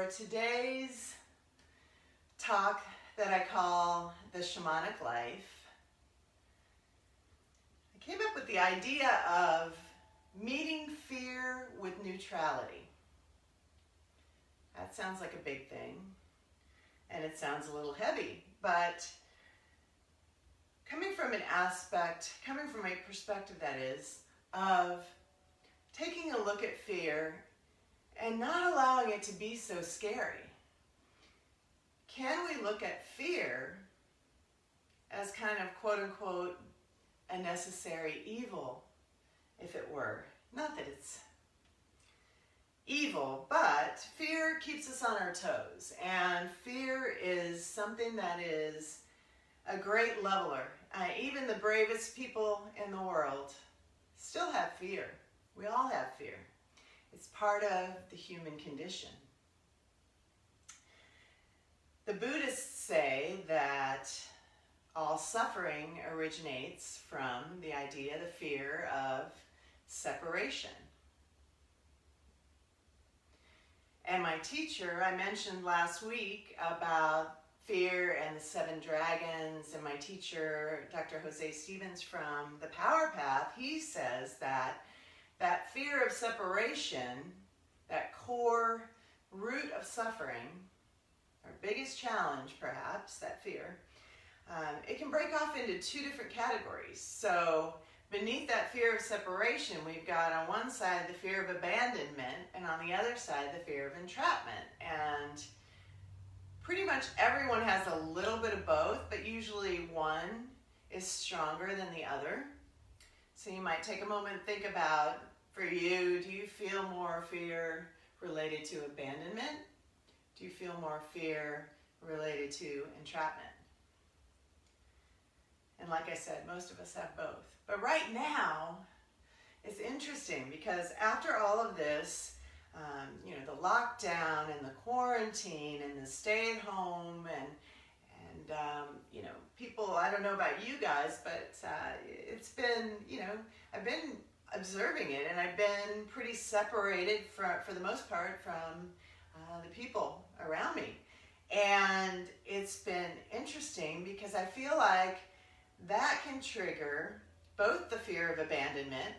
for today's talk that I call the Shamanic Life, I came up with the idea of meeting fear with neutrality. That sounds like a big thing, and it sounds a little heavy, but coming from a perspective that is, of taking a look at fear and not allowing it to be so scary. Can we look at fear as kind of quote-unquote a necessary evil, if it were? Not that it's evil, but fear keeps us on our toes, and fear is something that is a great leveler. Even the bravest people in the world still have fear. We all have fear. It's part of the human condition. The Buddhists say that all suffering originates from the idea, the fear of separation. And my teacher, I mentioned last week about fear and the 7 dragons, and my teacher, Dr. Jose Stevens from the Power Path, he says that fear of separation, that core root of suffering, our biggest challenge perhaps, that fear, it can break off into 2 different categories. So beneath that fear of separation, we've got on one side the fear of abandonment, and on the other side the fear of entrapment. And pretty much everyone has a little bit of both, but usually one is stronger than the other. So you might take a moment and think about, for you, do you feel more fear related to abandonment? Do you feel more fear related to entrapment? And like I said, most of us have both. But right now, it's interesting because after all of this, the lockdown and the quarantine and the stay at home and people, I don't know about you guys, but it's been, I've been observing it, and I've been pretty separated for the most part from the people around me. And it's been interesting because I feel like that can trigger both the fear of abandonment,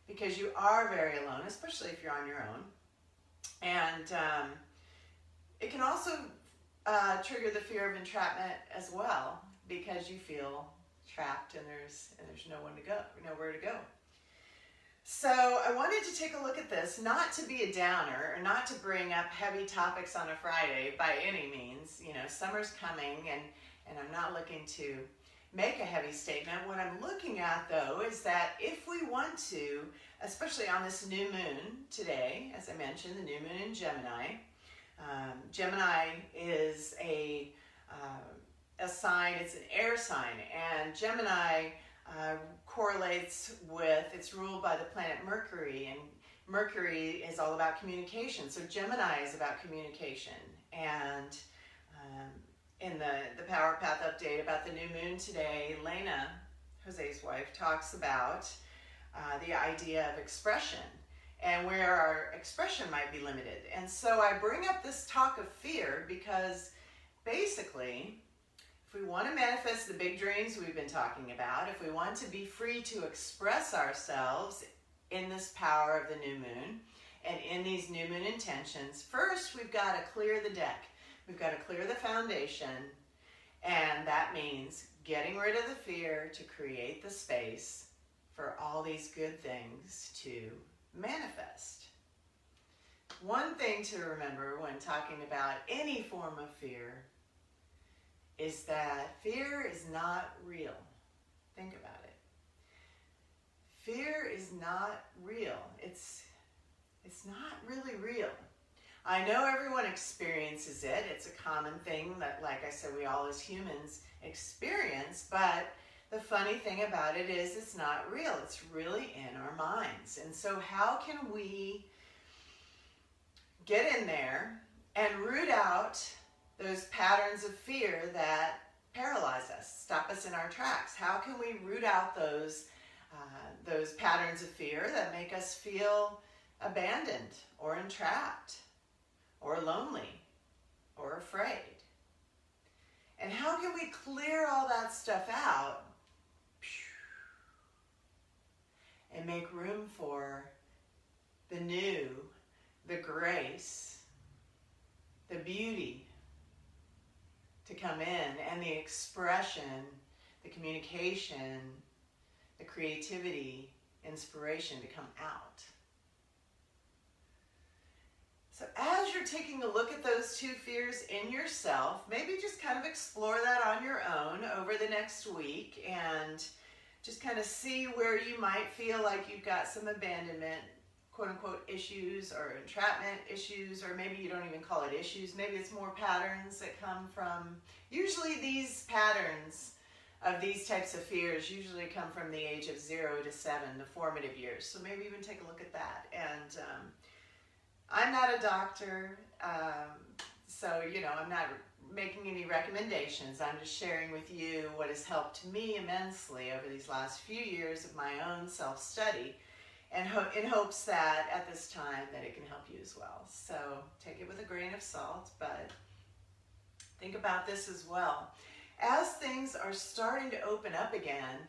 because you are very alone, especially if you're on your own. And it can also trigger the fear of entrapment as well, because you feel trapped and there's nowhere to go. So I wanted to take a look at this, not to be a downer or not to bring up heavy topics on a Friday by any means. Summer's coming, and I'm not looking to make a heavy statement. What I'm looking at, though, is that if we want to, especially on this new moon today, as I mentioned, the new moon in Gemini. Gemini is a sign, it's an air sign, and Gemini correlates with, it's ruled by the planet Mercury, and Mercury is all about communication. So Gemini is about communication. And in the Power Path update about the new moon today, Lena, Jose's wife, talks about the idea of expression and where our expression might be limited. And so I bring up this talk of fear because basically, if we want to manifest the big dreams we've been talking about, if we want to be free to express ourselves in this power of the new moon and in these new moon intentions, first we've got to clear the deck. We've got to clear the foundation, and that means getting rid of the fear to create the space for all these good things to manifest. One thing to remember when talking about any form of fear is that fear is not real. Think about it. Fear is not real. It's not really real. I know everyone experiences it. It's a common thing that, like I said, we all as humans experience, but the funny thing about it is it's not real. It's really in our minds. And so how can we get in there and root out those patterns of fear that paralyze us, stop us in our tracks? How can we root out those patterns of fear that make us feel abandoned or entrapped or lonely we clear all that stuff out and make room for the new, the grace, the beauty to come in, and the expression, the communication, the creativity, inspiration to come out. So as you're taking a look at those two fears in yourself, maybe just kind of explore that on your own over the next week and just kind of see where you might feel like you've got some abandonment, quote unquote, issues or entrapment issues, or maybe you don't even call it issues. Maybe it's more patterns that come from, usually these patterns of these types of fears usually come from the age of 0 to 7, the formative years. So maybe even take a look at that. And I'm not a doctor, so, you know, I'm not making any recommendations. I'm just sharing with you what has helped me immensely over these last few years of my own self-study, and in hopes that at this time that it can help you as well. So take it with a grain of salt, but think about this as well. As things are starting to open up again,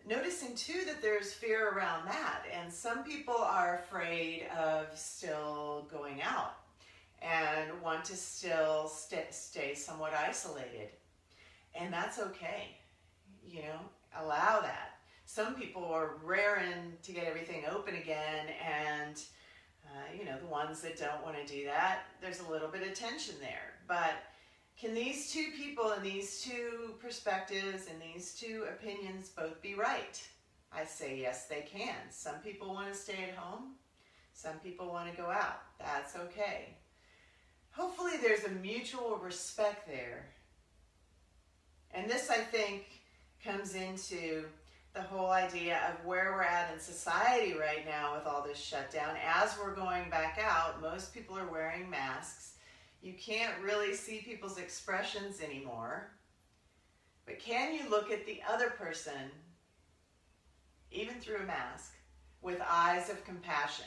noticing too that there's fear around that, and some people are afraid of still going out and want to still stay somewhat isolated, and that's okay. You know, allow that. Some people are raring to get everything open again, and you know, the ones that don't want to do that, there's a little bit of tension there. But can these two people and these two perspectives and these two opinions both be right? I say yes, they can. Some people want to stay at home. Some people want to go out. That's okay. Hopefully there's a mutual respect there. And this, I think, comes into the whole idea of where we're at in society right now with all this shutdown. As we're going back out, most people are wearing masks. You can't really see people's expressions anymore. But can you look at the other person, even through a mask, with eyes of compassion?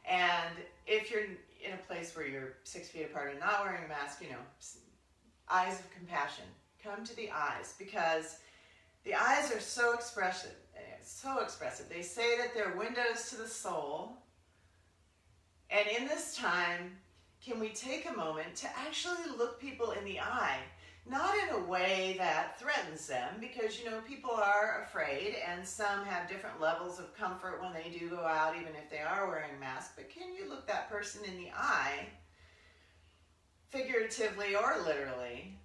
And if you're in a place where you're 6 feet apart and not wearing a mask, you know, eyes of compassion. Come to the eyes, because the eyes are so expressive. So expressive. They say that they're windows to the soul. And in this time, can we take a moment to actually look people in the eye? Not in a way that threatens them, because, you know, people are afraid, and some have different levels of comfort when they do go out, even if they are wearing a mask. But can you look that person in the eye, figuratively or literally,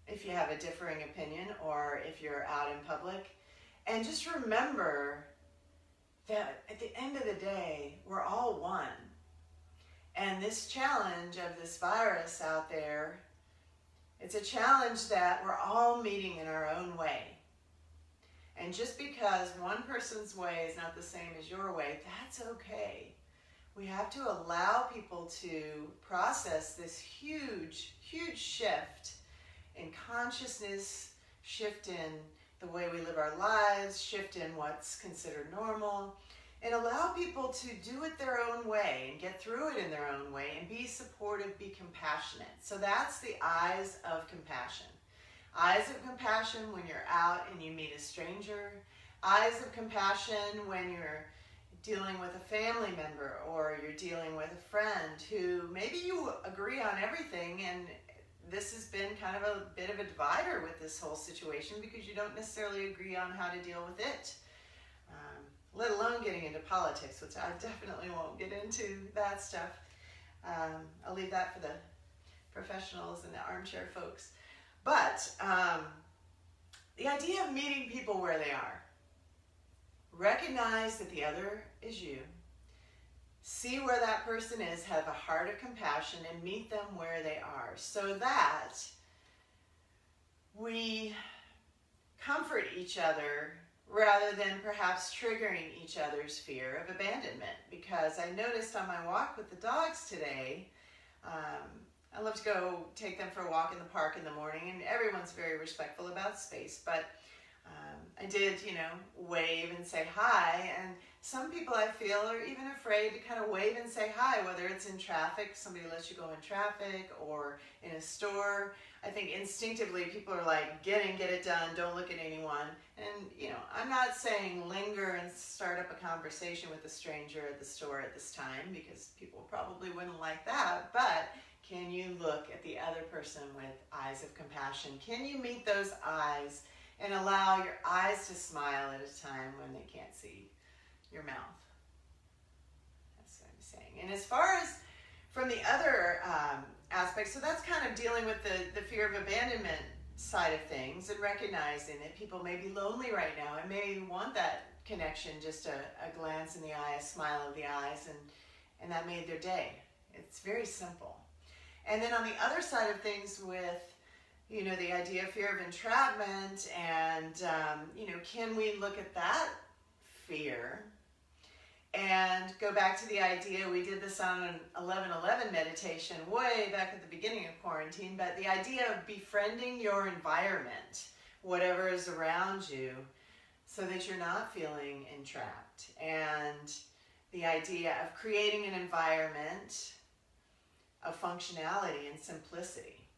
if you have a differing opinion or if you're out in public, and just remember that at the end of the day, we're all one. And this challenge of this virus out there, it's a challenge that we're all meeting in our own way. And just because one person's way is not the same as your way, that's okay. We have to allow people to process this huge, huge shift in consciousness, shift in the way we live our lives, shift in what's considered normal, and allow people to do it their own way and get through it in their own way and be supportive, be compassionate. So that's the eyes of compassion. Eyes of compassion when you're out and you meet a stranger. Eyes of compassion when you're dealing with a family member or you're dealing with a friend who maybe you agree on everything, and this has been kind of a bit of a divider with this whole situation because you don't necessarily agree on how to deal with it. Let alone getting into politics, which I definitely won't get into that stuff. I'll leave that for the professionals and the armchair folks. But the idea of meeting people where they are. Recognize that the other is you. See where that person is, have a heart of compassion, and meet them where they are, so that we comfort each other rather than perhaps triggering each other's fear of abandonment. Because I noticed on my walk with the dogs today, I love to go take them for a walk in the park in the morning, and everyone's very respectful about space, but I did, wave and say hi, and some people I feel are even afraid to kind of wave and say hi, whether it's in traffic, somebody lets you go in traffic, or in a store. I think instinctively people are like, get it done, don't look at anyone. And, I'm not saying linger and start up a conversation with a stranger at the store at this time, because people probably wouldn't like that, but can you look at the other person with eyes of compassion? Can you meet those eyes and allow your eyes to smile at a time when they can't see your mouth? That's what I'm saying. And as far as from the other aspects, so that's kind of dealing with the fear of abandonment side of things, and recognizing that people may be lonely right now and may want that connection, just a glance in the eye, a smile of the eyes, and that made their day. It's very simple. And then on the other side of things with the idea of fear of entrapment, and, can we look at that fear and go back to the idea, we did this on an 11/11 meditation way back at the beginning of quarantine, but the idea of befriending your environment, whatever is around you, so that you're not feeling entrapped. And the idea of creating an environment of functionality and simplicity.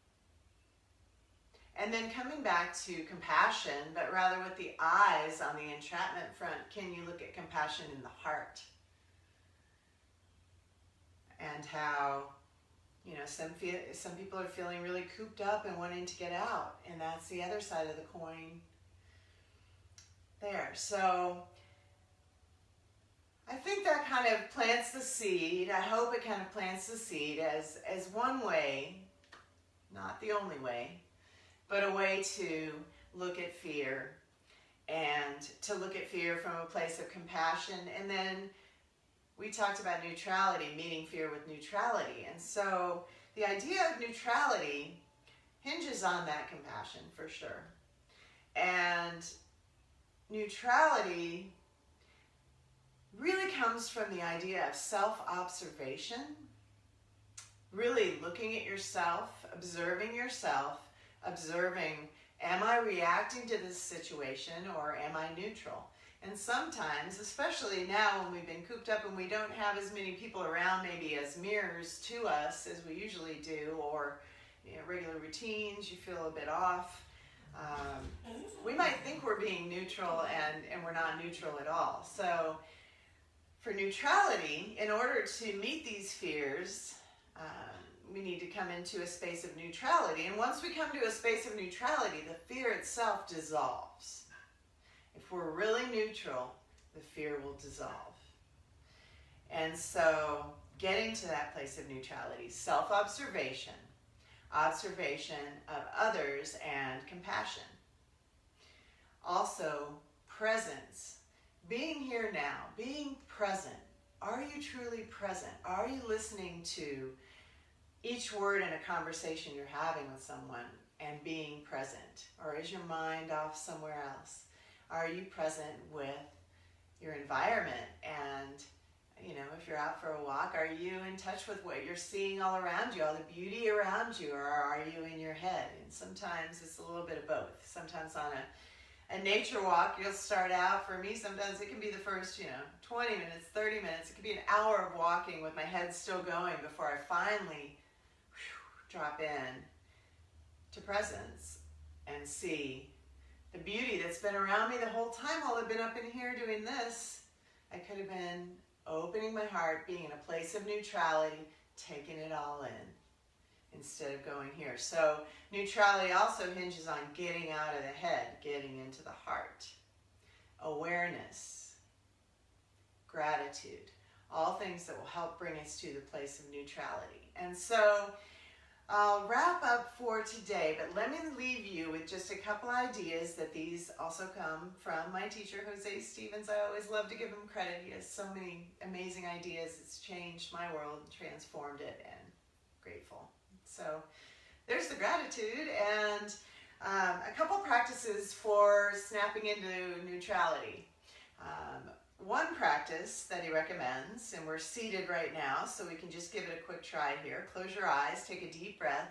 And then coming back to compassion, but rather with the eyes on the entrapment front, can you look at compassion in the heart? And how, some people are feeling really cooped up and wanting to get out, and that's the other side of the coin there. So I think that kind of plants the seed. I hope it kind of plants the seed as one way, not the only way, but a way to look at fear, and to look at fear from a place of compassion. And then we talked about neutrality, meeting fear with neutrality. And so the idea of neutrality hinges on that compassion for sure. And neutrality really comes from the idea of self-observation, really looking at yourself, observing, am I reacting to this situation or am I neutral? And sometimes, especially now when we've been cooped up and we don't have as many people around maybe as mirrors to us as we usually do, or regular routines, you feel a bit off. We might think we're being neutral and we're not neutral at all. So for neutrality, in order to meet these fears, we need to come into a space of neutrality. And once we come to a space of neutrality, the fear itself dissolves. If we're really neutral, the fear will dissolve. And so getting to that place of neutrality, self-observation, observation of others, and compassion. Also, presence. Being here now, being present. Are you truly present? Are you listening to each word in a conversation you're having with someone and being present? Or is your mind off somewhere else? Are you present with your environment? And, if you're out for a walk, are you in touch with what you're seeing all around you, all the beauty around you, or are you in your head? And sometimes it's a little bit of both. Sometimes on a nature walk, you'll start out, for me, sometimes it can be the first, 20 minutes, 30 minutes. It could be an hour of walking with my head still going before I finally drop in to presence and see the beauty that's been around me the whole time while I've been up in here doing this. I could have been opening my heart, being in a place of neutrality, taking it all in instead of going here. So neutrality also hinges on getting out of the head, getting into the heart. Awareness, gratitude, all things that will help bring us to the place of neutrality. And so I'll wrap up for today, but let me leave you with just a couple ideas that these also come from my teacher, Jose Stevens. I always love to give him credit. He has so many amazing ideas. It's changed my world, transformed it, and grateful. So there's the gratitude, and a couple practices for snapping into neutrality. One practice that he recommends, and we're seated right now, so we can just give it a quick try here. Close your eyes, take a deep breath,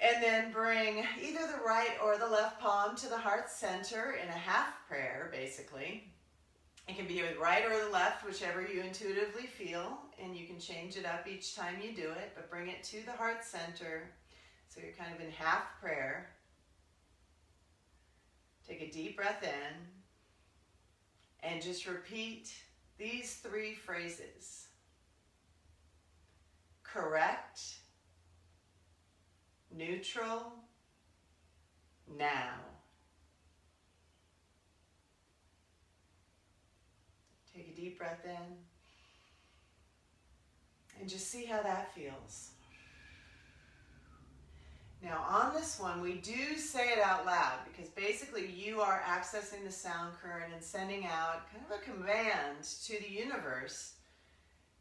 And then bring either the right or the left palm to the heart center in a half prayer, basically. It can be with right or the left, whichever you intuitively feel, and you can change it up each time you do it, but bring it to the heart center. So you're kind of in half prayer. Take a deep breath in and just repeat these 3 phrases. Correct, neutral, now. Take a deep breath in and just see how that feels. Now on this one, we do say it out loud because basically you are accessing the sound current and sending out kind of a command to the universe.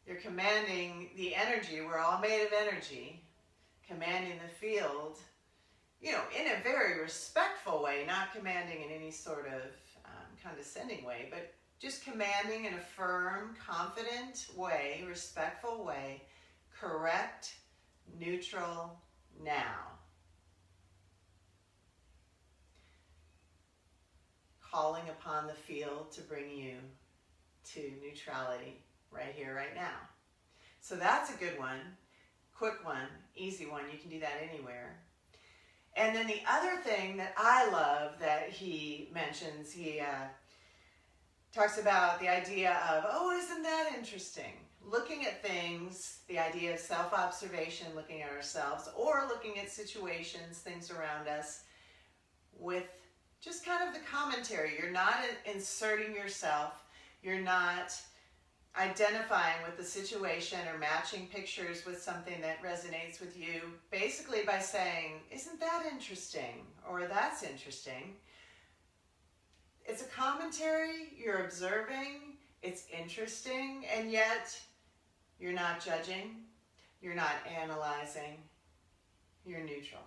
You're commanding the energy. We're all made of energy. Commanding the field, in a very respectful way, not commanding in any sort of condescending way, but just commanding in a firm, confident way, respectful way, correct, neutral, now. Calling upon the field to bring you to neutrality right here, right now. So that's a good one, quick one, easy one. You can do that anywhere. And then the other thing that I love that he mentions, he talks about the idea of, isn't that interesting? Looking at things, the idea of self-observation, looking at ourselves, or looking at situations, things around us, with just kind of the commentary. You're not inserting yourself. You're not identifying with the situation or matching pictures with something that resonates with you, basically by saying, isn't that interesting? Or that's interesting. It's a commentary, you're observing, it's interesting, and yet you're not judging, you're not analyzing, you're neutral.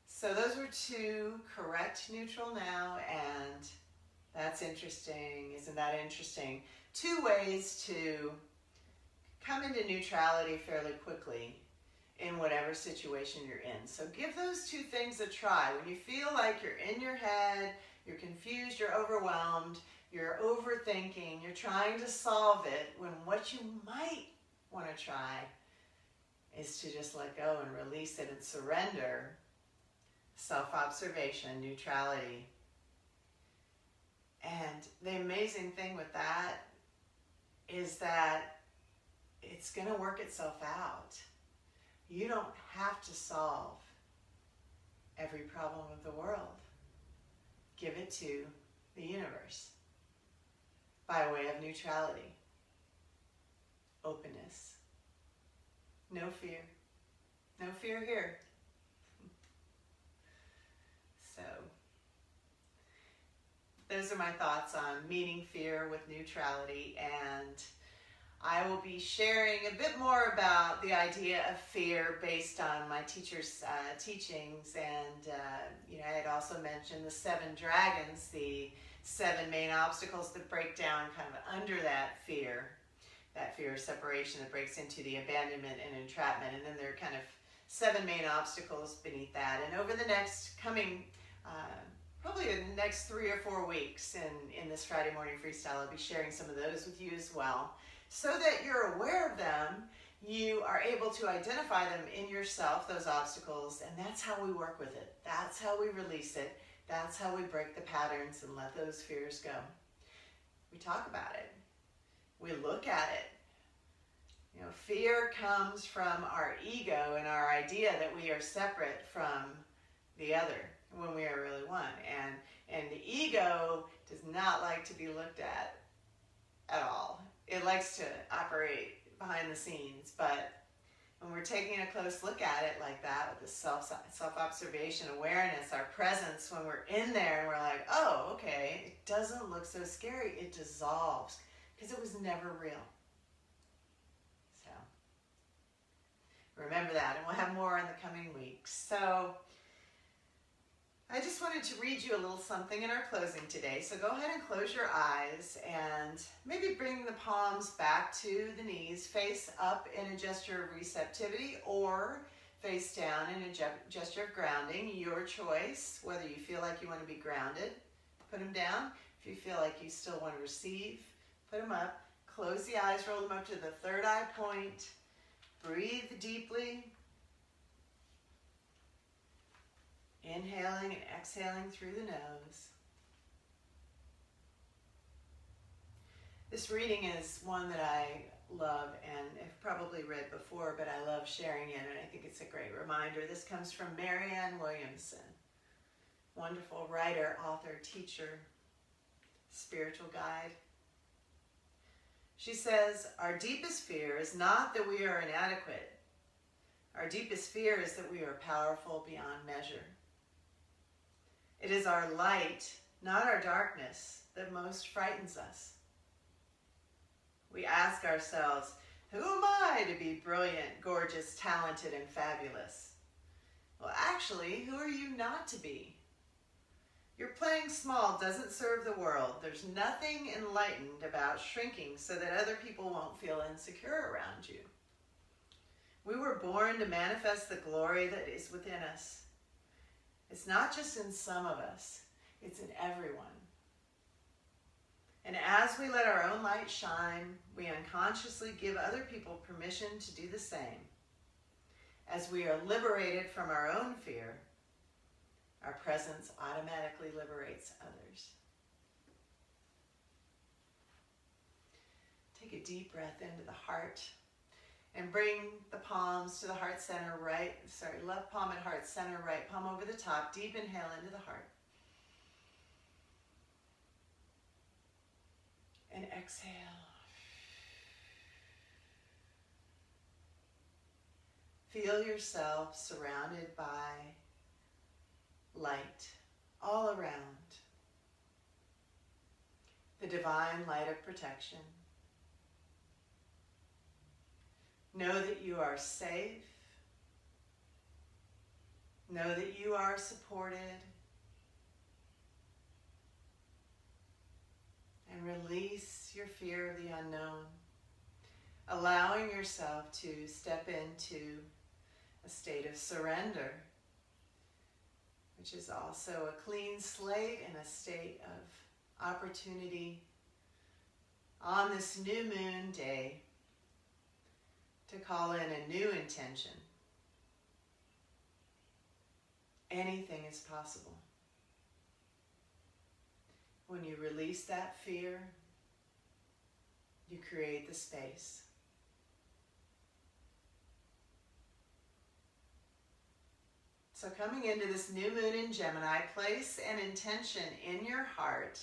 So those were 2, correct, neutral, now, and that's interesting, isn't that interesting? 2 ways to come into neutrality fairly quickly in whatever situation you're in. So give those 2 things a try. When you feel like you're in your head, you're confused, you're overwhelmed, you're overthinking, you're trying to solve it, when what you might want to try is to just let go and release it and surrender. Self-observation, neutrality. And the amazing thing with that is that it's going to work itself out. You don't have to solve every problem of the world. Give it to the universe by way of neutrality, openness. No fear. No fear here. So, those are my thoughts on meeting fear with neutrality, and I will be sharing a bit more about the idea of fear based on my teacher's teachings, and I had also mentioned the 7 dragons, the 7 main obstacles that break down kind of under that fear of separation that breaks into the abandonment and entrapment, and then there are kind of 7 main obstacles beneath that. And over the next coming probably the next 3 or 4 weeks in this Friday morning freestyle, I'll be sharing some of those with you as well, so that you're aware of them, you are able to identify them in yourself, those obstacles, and that's how we work with it. That's how we release it. That's how we break the patterns and let those fears go. We talk about it. We look at it. Fear comes from our ego and our idea that we are separate from the other, when we are really one. And the ego does not like to be looked at all. It likes to operate behind the scenes, but when we're taking a close look at it like that, with the self-observation, awareness, our presence, when we're in there and we're like, oh, okay, it doesn't look so scary, it dissolves, because it was never real. So, remember that, and we'll have more in the coming weeks. So, I just wanted to read you a little something in our closing today. So go ahead and close your eyes and maybe bring the palms back to the knees, face up in a gesture of receptivity or face down in a gesture of grounding. Your choice, whether you feel like you want to be grounded, put them down. If you feel like you still want to receive, put them up. Close the eyes, roll them up to the third eye point. Breathe deeply. Inhaling and exhaling through the nose. This reading is one that I love and have probably read before, but I love sharing it, and I think it's a great reminder. This comes from Marianne Williamson, wonderful writer, author, teacher, spiritual guide. She says, "Our deepest fear is not that we are inadequate. Our deepest fear is that we are powerful beyond measure. It is our light, not our darkness, that most frightens us. We ask ourselves, who am I to be brilliant, gorgeous, talented, and fabulous? Well, actually, who are you not to be? Your playing small doesn't serve the world. There's nothing enlightened about shrinking so that other people won't feel insecure around you. We were born to manifest the glory that is within us. It's not just in some of us, it's in everyone. And as we let our own light shine, we unconsciously give other people permission to do the same. As we are liberated from our own fear, our presence automatically liberates others." Take a deep breath into the heart and bring the palms to the heart center, left palm at heart center, right palm over the top. Deep inhale into the heart. And exhale. Feel yourself surrounded by light all around. The divine light of protection. Know that you are safe. Know that you are supported. And release your fear of the unknown, allowing yourself to step into a state of surrender, which is also a clean slate and a state of opportunity on this new moon day to call in a new intention. Anything is possible. When you release that fear, you create the space. So coming into this new moon in Gemini, place an intention in your heart.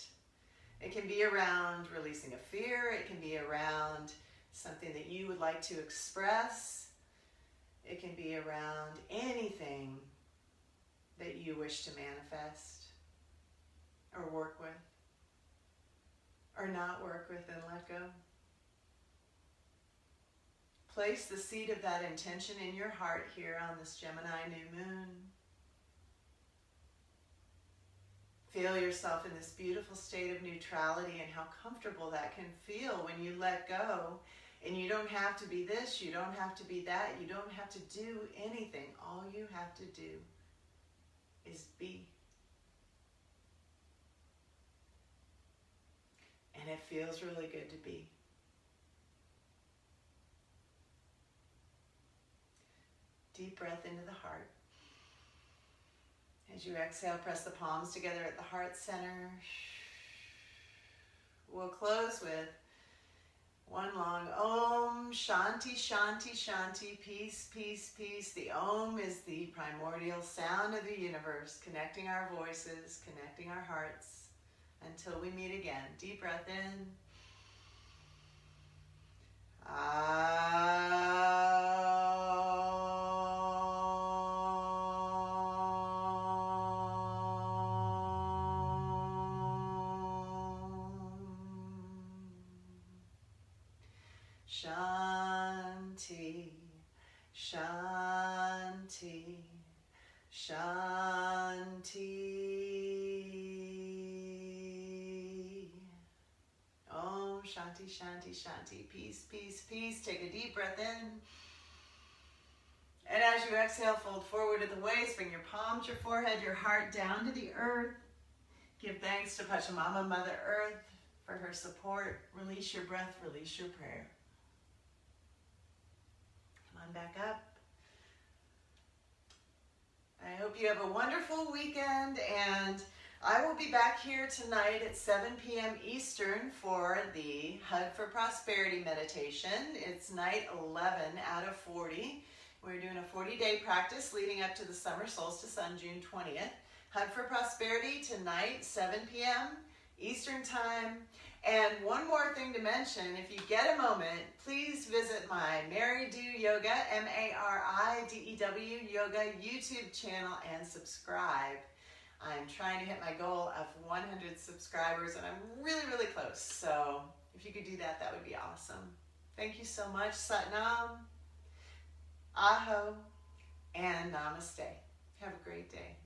It can be around releasing a fear. It can be around something that you would like to express. It can be around anything that you wish to manifest or work with or not work with and let go. Place the seed of that intention in your heart here on this Gemini new moon. Feel yourself in this beautiful state of neutrality and how comfortable that can feel when you let go. And you don't have to be this, you don't have to be that, you don't have to do anything. All you have to do is be. And it feels really good to be. Deep breath into the heart. As you exhale, press the palms together at the heart center. We'll close with one long Om Shanti Shanti Shanti, peace, peace, peace. The Om is the primordial sound of the universe, connecting our voices, connecting our hearts. Until we meet again. Deep breath in. Shanti, Shanti, Shanti. Om Shanti, Shanti, Shanti. Peace, peace, peace. Take a deep breath in. And as you exhale, fold forward at the waist. Bring your palms, your forehead, your heart down to the earth. Give thanks to Pachamama, Mother Earth, for her support. Release your breath, release your prayer. Come on back up. I hope you have a wonderful weekend, and I will be back here tonight at 7 p.m. Eastern for the Hug for Prosperity meditation. It's night 11 out of 40. We're doing a 40-day practice leading up to the summer solstice on June 20th. Hug for Prosperity tonight, 7 p.m. Eastern Time. And one more thing to mention, if you get a moment, please visit my Mary Do Yoga, M-A-R-I-D-E-W Yoga YouTube channel and subscribe. I'm trying to hit my goal of 100 subscribers, and I'm really, really close. So if you could do that, that would be awesome. Thank you so much. Satnam, Aho, and Namaste. Have a great day.